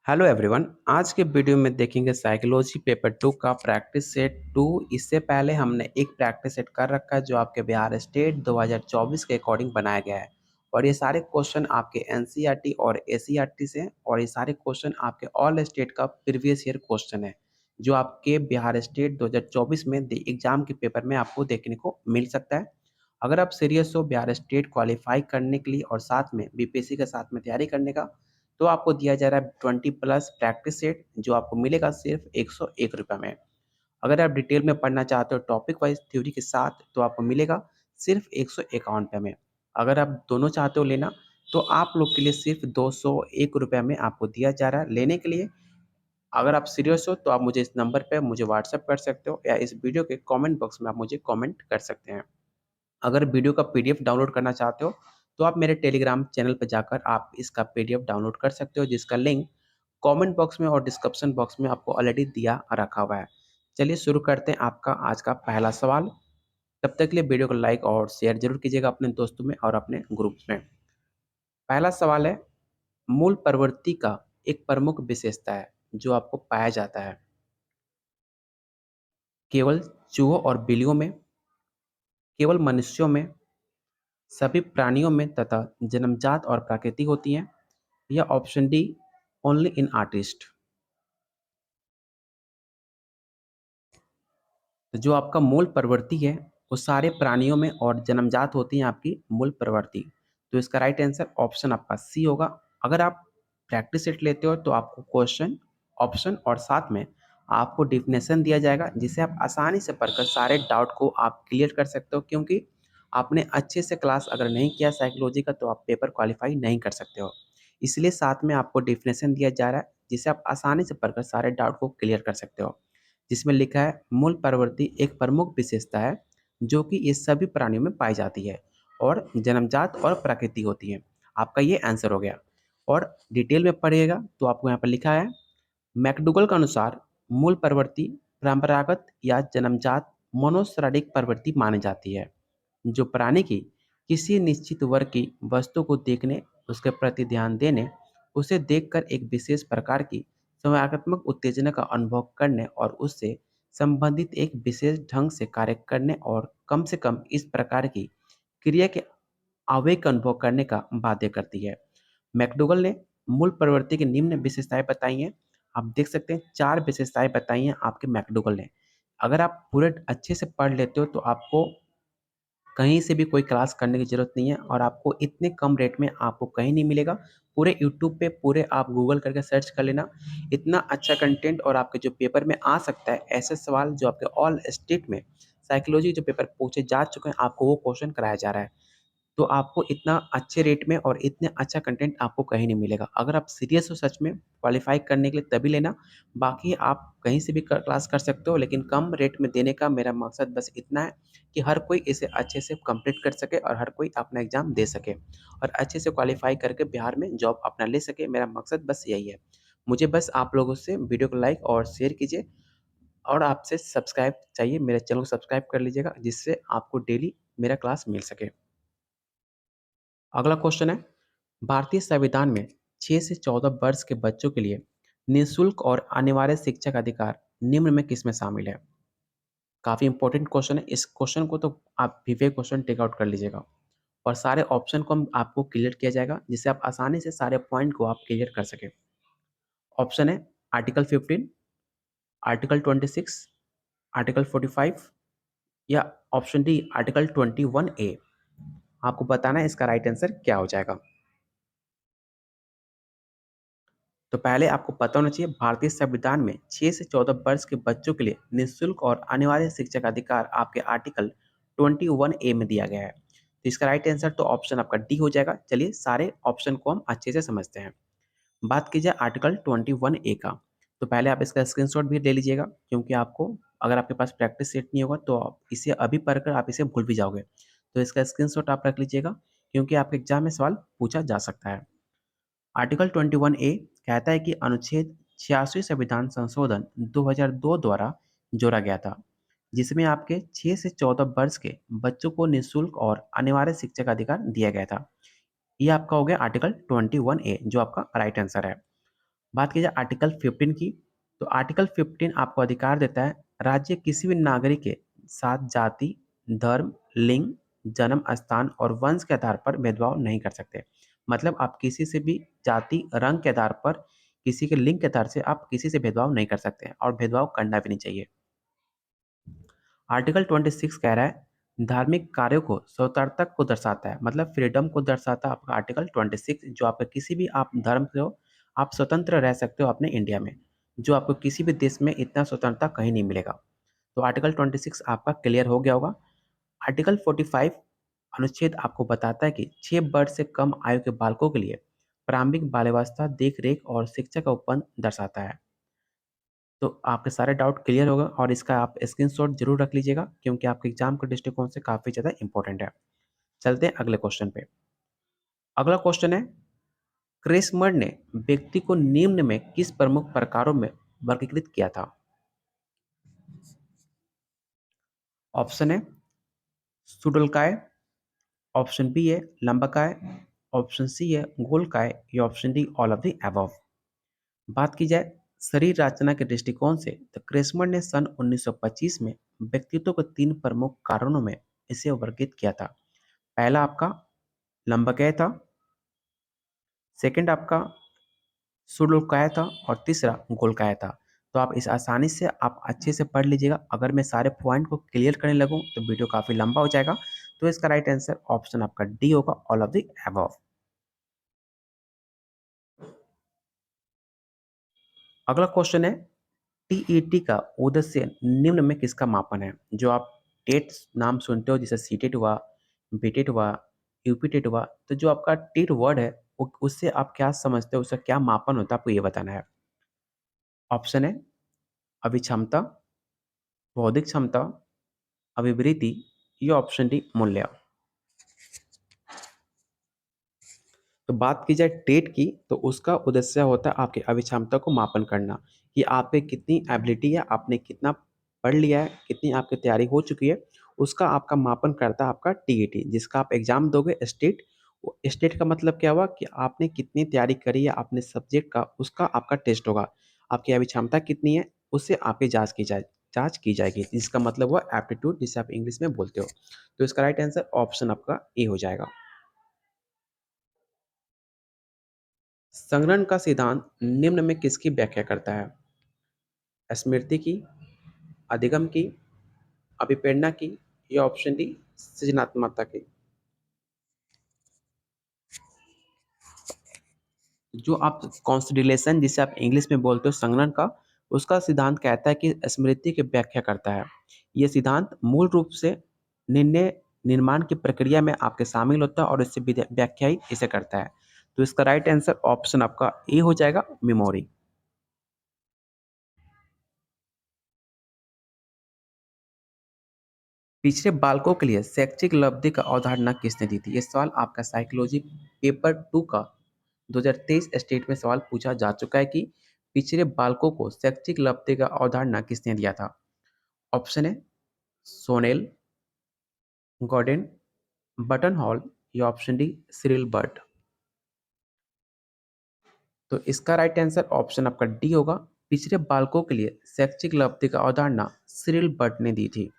Hello everyone. आज के video में देखेंगे साइकोलॉजी पेपर 2 का प्रैक्टिस सेट 2। इससे पहले हमने एक प्रैक्टिस सेट कर रखा है जो आपके बिहार स्टेट 2024 के अकॉर्डिंग बनाया गया है और ये सारे क्वेश्चन आपके एनसीईआरटी और एससीईआरटी से हैं और ये सारे क्वेश्चन आपके ऑल स्टेट का प्रीवियस ईयर क्वेश्चन है जो आपके बिहार स्टेट 2024 में एग्जाम के पेपर में आपको देखने को मिल सकता है। अगर आप सीरियस हो बिहार स्टेट क्वालिफाई करने के लिए और साथ में बीपीएससी के साथ में तैयारी करने का, तो आपको दिया जा रहा है 20 प्लस प्रैक्टिस सेट जो आपको मिलेगा सिर्फ 101 रुपये में। अगर आप डिटेल में पढ़ना चाहते हो टॉपिक वाइज थ्योरी के साथ तो आपको मिलेगा सिर्फ 151 रुपये में। अगर आप दोनों चाहते हो लेना तो आप लोग के लिए सिर्फ 201 रुपये में आपको दिया जा रहा है लेने के लिए। अगर आप सीरियस हो तो आप मुझे इस नंबर पे मुझे व्हाट्सएप कर सकते हो या इस वीडियो के कमेंट बॉक्स में आप मुझे कमेंट कर सकते हैं। अगर वीडियो का पीडीएफ डाउनलोड करना चाहते हो तो आप मेरे टेलीग्राम चैनल पर जाकर आप इसका पीडीएफ डाउनलोड कर सकते हो जिसका लिंक कमेंट बॉक्स में और डिस्क्रिप्शन बॉक्स में आपको ऑलरेडी दिया रखा हुआ है। चलिए शुरू करते हैं आपका आज का पहला सवाल। तब तक के लिए वीडियो को लाइक और शेयर जरूर कीजिएगा अपने दोस्तों में और अपने ग्रुप में। पहला सवाल है, मूल प्रवृत्ति का एक प्रमुख विशेषता है जो आपको पाया जाता है केवल चूहों और बिल्लियों में, केवल मनुष्यों में, सभी प्राणियों में तथा जन्मजात और प्राकृतिक होती हैं, या option D only in artist. तो जो आपका मूल प्रवृत्ति है वो सारे प्राणियों में और जन्मजात होती हैं आपकी मूल प्रवृत्ति। तो इसका राइट आंसर ऑप्शन आपका सी होगा। अगर आप प्रैक्टिस सेट लेते हो तो आपको क्वेश्चन ऑप्शन और साथ में आपको डिफिनेशन दिया जाएगा जिसे आप आसानी से पढ़कर सारे डाउट को आप क्लियर कर सकते हो, क्योंकि आपने अच्छे से क्लास अगर नहीं किया साइकोलॉजी का तो आप पेपर क्वालिफाई नहीं कर सकते हो। इसलिए साथ में आपको डिफिनेशन दिया जा रहा है जिसे आप आसानी से पढ़कर सारे डाउट को क्लियर कर सकते हो, जिसमें लिखा है मूल प्रवृत्ति एक प्रमुख विशेषता है जो कि ये सभी प्राणियों में पाई जाती है और जन्मजात और प्राकृतिक होती है। आपका ये आंसर हो गया। और डिटेल में पढ़िएगा तो आपको यहाँ पर लिखा है, मैकडूगल के अनुसार मूल प्रवृत्ति परंपरागत या जन्मजात मनोशारीरिक प्रवृत्ति मानी जाती है जो प्राणी की किसी निश्चित वर्ग की वस्तु को देखने, उसके प्रति ध्यान देने, उसे देखकर एक विशेष प्रकार की संवेगात्मक उत्तेजना का अनुभव करने और उससे संबंधित एक विशेष ढंग से कार्य करने और कम से कम इस प्रकार की क्रिया के आवेग का अनुभव करने का बाध्य करती है। मैकडूगल ने मूल प्रवृत्ति की निम्न विशेषताएं बताई हैं। आप देख सकते हैं 4 विशेषताएं बताई हैं आपके मैकडूगल ने। अगर आप पूरे अच्छे से पढ़ लेते हो तो आपको कहीं से भी कोई क्लास करने की ज़रूरत नहीं है और आपको इतने कम रेट में आपको कहीं नहीं मिलेगा। पूरे यूट्यूब पे पूरे आप गूगल करके सर्च कर लेना, इतना अच्छा कंटेंट और आपके जो पेपर में आ सकता है ऐसे सवाल जो आपके ऑल स्टेट में साइकोलॉजी जो पेपर पूछे जा चुके हैं आपको वो क्वेश्चन कराया जा रहा है। तो आपको इतना अच्छे रेट में और इतने अच्छा कंटेंट आपको कहीं नहीं मिलेगा। अगर आप सीरियस हो सच में क्वालिफाई करने के लिए तभी लेना, बाकी आप कहीं से भी क्लास कर सकते हो लेकिन कम रेट में देने का मेरा मकसद बस इतना है कि हर कोई इसे अच्छे से कंप्लीट कर सके और हर कोई अपना एग्ज़ाम दे सके और अच्छे से क्वालिफाई करके बिहार में जॉब अपना ले सके। मेरा मकसद बस यही है। मुझे बस आप लोगों से वीडियो को लाइक और शेयर कीजिए और आपसे सब्सक्राइब चाहिए, मेरे चैनल को सब्सक्राइब कर लीजिएगा जिससे आपको डेली मेरा क्लास मिल सके। अगला क्वेश्चन है, भारतीय संविधान में 6 से 14 वर्ष के बच्चों के लिए निःशुल्क और अनिवार्य शिक्षा का अधिकार निम्न में किसमें शामिल है? काफ़ी इंपॉर्टेंट क्वेश्चन है। इस क्वेश्चन को तो आप विवेक क्वेश्चन टेक आउट कर लीजिएगा और सारे ऑप्शन को हम आपको क्लियर किया जाएगा जिससे आप आसानी से सारे पॉइंट को आप क्लियर कर सकें। ऑप्शन है आर्टिकल 15, आर्टिकल 26, आर्टिकल 45 या ऑप्शन डी आर्टिकल 21A। आपको बताना है इसका राइट आंसर क्या हो जाएगा। तो पहले आपको पता होना चाहिए भारतीय संविधान में 6 से 14 वर्ष के बच्चों के लिए निःशुल्क और अनिवार्य शिक्षा का अधिकार आपके आर्टिकल 21A में दिया गया है। तो इसका राइट आंसर तो ऑप्शन आपका डी हो जाएगा। चलिए सारे ऑप्शन को हम अच्छे से समझते हैं। बात की जाए आर्टिकल 21A का, तो पहले आप इसका स्क्रीनशॉट भी ले लीजिएगा क्योंकि आपको अगर आपके पास प्रैक्टिस सेट नहीं होगा तो आप इसे अभी पढ़कर आप इसे भूल भी जाओगे। तो इसका स्क्रीनशॉट आप रख लीजिएगा क्योंकि आपके एग्जाम में सवाल पूछा जा सकता है। आर्टिकल 21A कहता है कि अनुच्छेद 86 संविधान संशोधन 2002 द्वारा जोड़ा गया था जिसमें आपके 6 से 14 वर्ष के बच्चों को निःशुल्क और अनिवार्य शिक्षा का अधिकार दिया गया था। ये आपका हो गया आर्टिकल 21A जो आपका राइट आंसर है। बात की जाए आर्टिकल 15 की, तो आर्टिकल 15 आपको अधिकार देता है राज्य किसी भी नागरिक के साथ जाति, धर्म, लिंग, जन्म स्थान और वंश के आधार पर भेदभाव नहीं कर सकते। मतलब आप किसी से भी जाति, रंग के आधार पर, किसी के लिंग के आधार से आप किसी से भेदभाव नहीं कर सकते हैं और भेदभाव करना भी नहीं चाहिए। आर्टिकल 26 कह रहा है धार्मिक कार्यों को स्वतंत्रता को दर्शाता है, मतलब फ्रीडम को दर्शाता है आपका आर्टिकल 26, जो आपका किसी भी आप धर्म से हो, आप स्वतंत्र रह सकते हो अपने इंडिया में, जो आपको किसी भी देश में इतना स्वतंत्रता कहीं नहीं मिलेगा। तो आर्टिकल 26 आपका क्लियर हो गया होगा। आर्टिकल 45 अनुच्छेद आपको बताता है कि 6 वर्ष से कम आयु के बालकों के लिए प्रारंभिक बाल्यावस्था देख रेख और शिक्षा का उपबंध दर्शाता है। तो आपके सारे डाउट क्लियर होगा और इसका आप स्क्रीनशॉट जरूर रख लीजिएगा, क्योंकि आपके एग्जाम के दृष्टिकोण से काफ़ी ज़्यादा इंपॉर्टेंट है। चलते हैं अगले क्वेश्चन पे। अगला क्वेश्चन है, क्रेसमर ने व्यक्ति को निम्न में किस प्रमुख प्रकारों में वर्गीकृत किया था? ऑप्शन है सुडोलकाय, ऑप्शन बी है लंबकाय, ऑप्शन सी है गोलकाय या option D all of the above. बात की जाए शरीर रचना के दृष्टिकोण से, तो क्रेसमर ने सन 1925 में व्यक्तित्व को 3 प्रमुख कारणों में इसे वर्गीकृत किया था। पहला आपका लंबकाय था, सेकंड आपका सुडोलकाय था और तीसरा गोलकाय था। तो आप इस आसानी से आप अच्छे से पढ़ लीजिएगा। अगर मैं सारे पॉइंट को क्लियर करने लगूँ तो वीडियो काफ़ी लंबा हो जाएगा। तो इसका राइट आंसर ऑप्शन आपका डी होगा, ऑल ऑफ द अबव। अगला क्वेश्चन है, टीईटी का उद्देश्य निम्न में किसका मापन है? जो आप टेट नाम सुनते हो, जैसे सीटेट हुआ, बीटेट हुआ, यूपीटेट हुआ, तो जो आपका टेट वर्ड है उससे आप क्या समझते हो, उसका क्या मापन होता है, आपको ये बताना है। ऑप्शन है अभिक्षमता, बौद्धिक क्षमता, अभिवृद्धि या ऑप्शन डी मूल्य। तो बात की जाए टेट की, तो उसका उद्देश्य होता है आपकी अभिक्षमता को मापन करना, कि आप पे कितनी एबिलिटी है, आपने कितना पढ़ लिया है, कितनी आपकी तैयारी हो चुकी है, उसका आपका मापन करता है आपका टीईटी, जिसका आप एग्जाम दोगे स्टेट। स्टेट का मतलब क्या हुआ कि आपने कितनी तैयारी करी है अपने सब्जेक्ट का, उसका आपका टेस्ट होगा। आपकी अभिक्षमता कितनी है उससे आपकी जांच की जाएगी, जिसका मतलब हुआ एप्टीट्यूड, जिसे आप इंग्लिश में बोलते हो। तो इसका राइट आंसर ऑप्शन आपका ए हो जाएगा। संग्रहण का सिद्धांत निम्न में किसकी व्याख्या करता है? स्मृति की, अधिगम की, अभिप्रेरणा की या ऑप्शन डी सृजनात्मकता की। जो आप कॉन्स्टिलेशन, जिसे आप इंग्लिश में बोलते हो संग्रहण का, उसका सिद्धांत कहता है कि स्मृति की व्याख्या करता है। यह सिद्धांत मूल रूप से निर्णय निर्माण की प्रक्रिया में आपके शामिल होता है और इससे व्याख्या ही इसे करता है। तो इसका राइट आंसर ऑप्शन आपका ए हो जाएगा, मेमोरी। पिछड़े बालकों के लिए शैक्षिक उपलब्धि का अवधारणा किसने दी थी? ये सवाल आपका साइकोलॉजी पेपर 2 का 2023 स्टेट में सवाल पूछा जा चुका है कि पिछड़े बालकों को शैक्षिक उपलब्धि का अवधारणा किसने दिया था? ऑप्शन है सोनेल, गॉर्डन, बटन हॉल या ऑप्शन डी सिरिल बर्ट। तो इसका राइट आंसर ऑप्शन आपका डी होगा। पिछड़े बालकों के लिए शैक्षिक उपलब्धि का अवधारणा सिरिल बर्ट ने दी थी।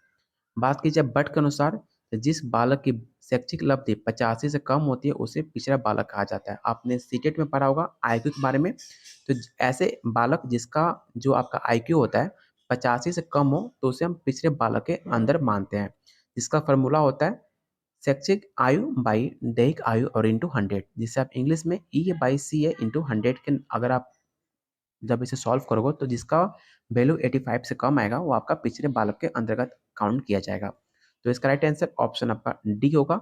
बात की जाए बट के अनुसार, तो जिस बालक की शैक्षिक उपलब्धि 85 से कम होती है उसे पिछड़ा बालक कहा जाता है। आपने सीटेट में पढ़ा होगा आईक्यू के बारे में। तो ऐसे बालक जिसका जो आपका आईक्यू होता है 85 से कम हो, तो उसे हम पिछड़े बालक के अंदर मानते हैं। जिसका फॉर्मूला होता है शैक्षिक आयु बाई दैहिक आयु और इंटू 100, जिसे आप इंग्लिश में ई ए बाई सी ए इंटू 100 के अगर आप जब इसे सॉल्व करोगे तो जिसका वैल्यू 85 से कम आएगा वो आपका पिछड़े बालक के अंतर्गत काउंट किया जाएगा। तो इसका राइट आंसर ऑप्शन आपका डी होगा।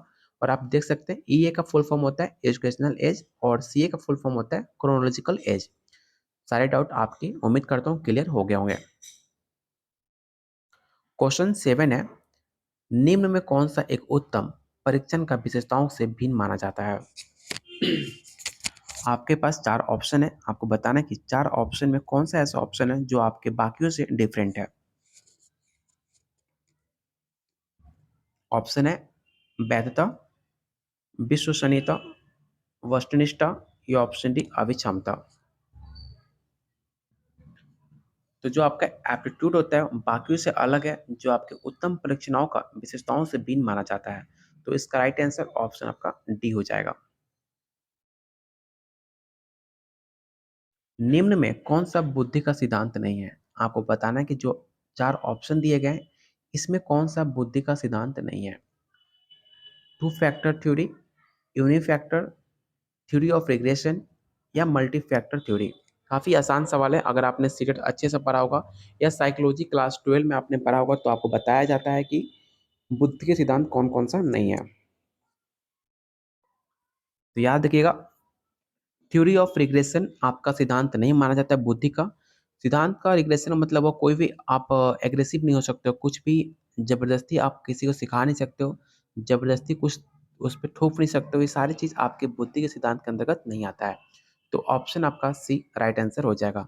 और आप देख सकते हैं ई ए का फुल फॉर्म होता है एजुकेशनल एज और सी ए का फुल फॉर्म होता है क्रोनोलॉजिकल एज। सारे डाउट आपकी उम्मीद करता हूँ क्लियर हो गए होंगे। क्वेश्चन 7 है, निम्न में कौन सा एक उत्तम परीक्षण का विशेषताओं से भिन्न माना जाता है? आपके पास 4 ऑप्शन है, आपको बताना है कि 4 ऑप्शन में कौन सा ऐसा ऑप्शन है जो आपके बाकियों से डिफरेंट है। ऑप्शन है वैधता, विश्वसनीयता, वस्तुनिष्ठता या ऑप्शन डी अभिक्षमता। तो जो आपका एप्टीट्यूड होता है बाकियों से अलग है, जो आपके उत्तम परीक्षाओं का विशेषताओं से भिन्न माना जाता है। तो इसका राइट आंसर ऑप्शन आपका डी हो जाएगा। निम्न में कौन सा बुद्धि का सिद्धांत नहीं है? आपको बताना है कि जो 4 ऑप्शन दिए गए हैं, इसमें कौन सा बुद्धि का सिद्धांत नहीं है? Two factor theory, unifactor, theory of regression या मल्टी फैक्टर थ्योरी। काफ़ी आसान सवाल है। अगर आपने सीटेट अच्छे से पढ़ा होगा या साइकोलॉजी क्लास 12 में आपने पढ़ा होगा तो आपको बताया जाता है कि बुद्धि के सिद्धांत कौन-कौन सा नहीं है। तो याद रखिएगा, थ्योरी ऑफ रिग्रेशन आपका सिद्धांत नहीं माना जाता है बुद्धि का। सिद्धांत का रिग्रेशन का मतलब वो कोई भी आप एग्रेसिव नहीं हो सकते हो, कुछ भी ज़बरदस्ती आप किसी को सिखा नहीं सकते हो, ज़बरदस्ती कुछ उस पे थोप नहीं सकते हो, ये सारी चीज़ आपके बुद्धि के सिद्धांत के अंतर्गत नहीं आता है। तो ऑप्शन आपका सी राइट आंसर हो जाएगा।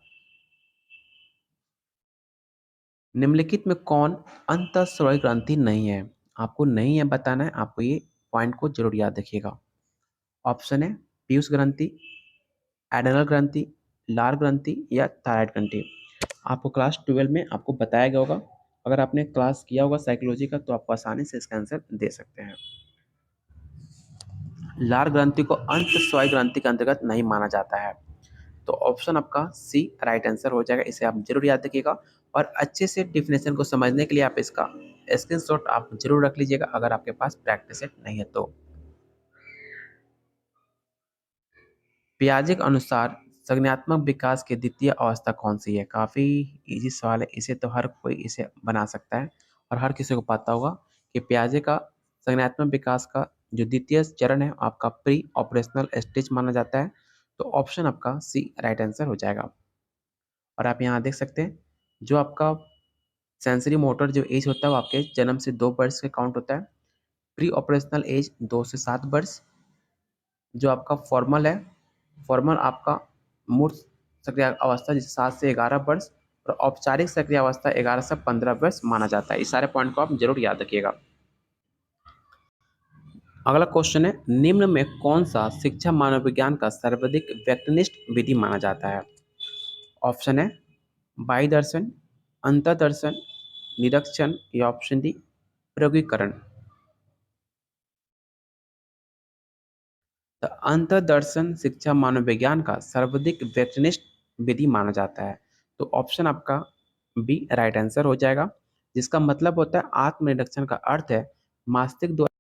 निम्नलिखित में कौन अंतःस्रावी ग्रंथि नहीं है? आपको नहीं है बताना है, आपको ये पॉइंट को ज़रूर याद रखिएगा। ऑप्शन है पीयूष ग्रंथि, एडेनल ग्रंथि, लार ग्रंथि या थायराइड ग्रंथि। आपको क्लास 12 में आपको बताया गया होगा। अगर आपने क्लास किया होगा साइकोलॉजी का तो आप आसानी से इसका आंसर दे सकते हैं। लार ग्रंथि को अंतःस्रावी ग्रंथि के अंतर्गत नहीं माना जाता है। तो ऑप्शन आपका सी राइट आंसर हो जाएगा। इसे आप जरूर याद रखिएगा और अच्छे से डिफिनेशन को समझने के लिए आप इसका स्क्रीनशॉट आप जरूर रख लीजिएगा अगर आपके पास प्रैक्टिस सेट नहीं है तो। पियाजे के अनुसार संज्ञानात्मक विकास की द्वितीय अवस्था कौन सी है? काफ़ी इजी सवाल है, इसे तो हर कोई इसे बना सकता है और हर किसी को पता होगा कि पियाजे का संज्ञानात्मक विकास का जो द्वितीय चरण है आपका प्री ऑपरेशनल स्टेज माना जाता है। तो ऑप्शन आपका सी राइट आंसर हो जाएगा। और आप यहाँ देख सकते हैं जो आपका सेंसरी मोटर जो एज होता है वो आपके जन्म से 2 वर्ष का काउंट होता है। प्री ऑपरेशनल एज 2 से 7 वर्ष। जो आपका फॉर्मल है, फॉर्मल आपका मूर्त सक्रिय अवस्था जैसे 7 से 11 वर्ष और औपचारिक सक्रिय अवस्था 11 से 15 वर्ष माना जाता है। इस सारे पॉइंट को आप जरूर याद रखिएगा। अगला क्वेश्चन है, निम्न में कौन सा शिक्षा मानव विज्ञान का सर्वाधिक व्यक्तिनिष्ठ विधि माना जाता है? ऑप्शन है बाह्य दर्शन, अंतर्दर्शन, निरीक्षण या ऑप्शन डी प्रयोगीकरण। तो अंतर्दर्शन शिक्षा मानव विज्ञान का सर्वाधिक व्यक्तिनिष्ठ विधि माना जाता है। तो ऑप्शन आपका बी राइट आंसर हो जाएगा, जिसका मतलब होता है आत्मनिरीक्षण का अर्थ है मस्तिष्क द्वारा